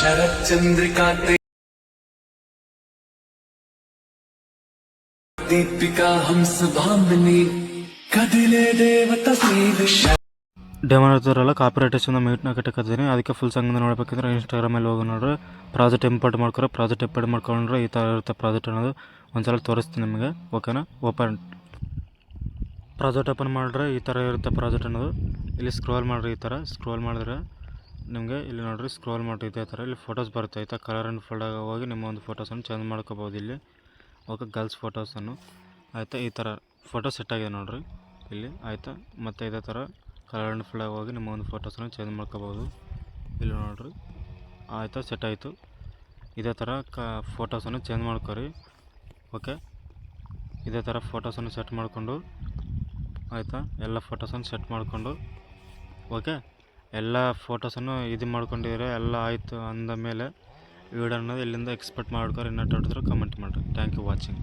शरद चंद्रिका दीपिका हंस भामिनी कदिले देवता ಡೆಮೋಲ್ಲ ಕಾಪಿರೈಟೇಷನ್ ಮೀಟ್ನ ಕಟ್ಟಕತ್ತೀನಿ. ಅದಕ್ಕೆ ಫುಲ್ ಸಂಗದ ನೋಡ್ಬೇಕಂದ್ರೆ ಇನ್ಸ್ಟಾಗ್ರಾಮಲ್ಲಿ ಹೋಗಿ ನೋಡ್ರಿ, ಪ್ರಾಜೆಕ್ಟ್ ಇಂಪೋರ್ಟ್ ಮಾಡ್ಕೊರೆ. ಪ್ರಾಜೆಕ್ಟ್ ಇಂಪೋರ್ಟ್ ಮಾಡ್ಕೊಂಡ್ರೆ ಈ ಥರ ಇರುತ್ತೆ ಪ್ರಾಜೆಕ್ಟ್ ಅನ್ನೋದು. ಒಂದ್ಸಲ ತೋರಿಸ್ತೀನಿ ನಿಮಗೆ, ಓಕೆನಾ. ಪ್ರಾಜೆಕ್ಟ್ ಓಪನ್ ಮಾಡಿದ್ರೆ ಈ ಥರ ಇರುತ್ತೆ ಪ್ರಾಜೆಕ್ಟ್ ಅನ್ನೋದು. ಇಲ್ಲಿ ಸ್ಕ್ರೋಲ್ ಮಾಡಿರಿ, ಈ ಥರ ಸ್ಕ್ರೋಲ್ ಮಾಡಿದ್ರೆ ನಿಮಗೆ ಇಲ್ಲಿ ನೋಡಿರಿ, ಸ್ಕ್ರೋಲ್ ಮಾಡಿರಿ ಇದೇ ಥರ ಇಲ್ಲಿ ಫೋಟೋಸ್ ಬರುತ್ತೆ ಆಯಿತಾ. ಕಲರ್ ಆ್ಯಂಡ್ ಫೋಲ್ಡಾಗ ಹೋಗಿ ನಿಮ್ಮ ಒಂದು ಫೋಟೋಸನ್ನು ಚೇಂಜ್ ಮಾಡ್ಕೋಬೋದು ಇಲ್ಲಿ. ಓಕೆ, ಗರ್ಲ್ಸ್ ಫೋಟೋಸನ್ನು ಆಯಿತಾ. ಈ ಥರ ಫೋಟೋ ಸೆಟ್ ಆಗಿದೆ ನೋಡಿರಿ ಇಲ್ಲಿ ಆಯಿತಾ. ಮತ್ತು ಇದೇ ಥರ ಕಲರ್ ಆ್ಯಂಡ್ ಫೋಲ್ಡಾಗ ಹೋಗಿ ನಿಮ್ಮ ಒಂದು ಫೋಟೋಸನ್ನು ಚೇಂಜ್ ಮಾಡ್ಕೋಬೋದು ಇಲ್ಲಿ ನೋಡಿರಿ ಆಯಿತಾ. ಸೆಟ್ ಆಯಿತು. ಇದೇ ಥರ ಫೋಟೋಸನ್ನು ಚೇಂಜ್ ಮಾಡ್ಕೊರಿ. ಓಕೆ, ಇದೇ ಥರ ಫೋಟೋಸನ್ನು ಸೆಟ್ ಮಾಡಿಕೊಂಡು ಆಯಿತಾ. ಎಲ್ಲ ಫೋಟೋಸನ್ನು ಸೆಟ್ ಮಾಡಿಕೊಂಡು ಓಕೆ, ಎಲ್ಲ ಫೋಟೋಸನ್ನು ಇದು ಮಾಡ್ಕೊಂಡಿದ್ರೆ ಎಲ್ಲ ಆಯಿತು ಅಂದ ಮೇಲೆ ವಿಡಿಯೋ ಅನ್ನೋದು ಇಲ್ಲಿಂದ ಎಕ್ಸ್ಪೆಕ್ಟ್ ಮಾಡ್ಕೊರಿ. ಇನ್ನೂ ಕಮೆಂಟ್ ಮಾಡಿರಿ. Thank you watching.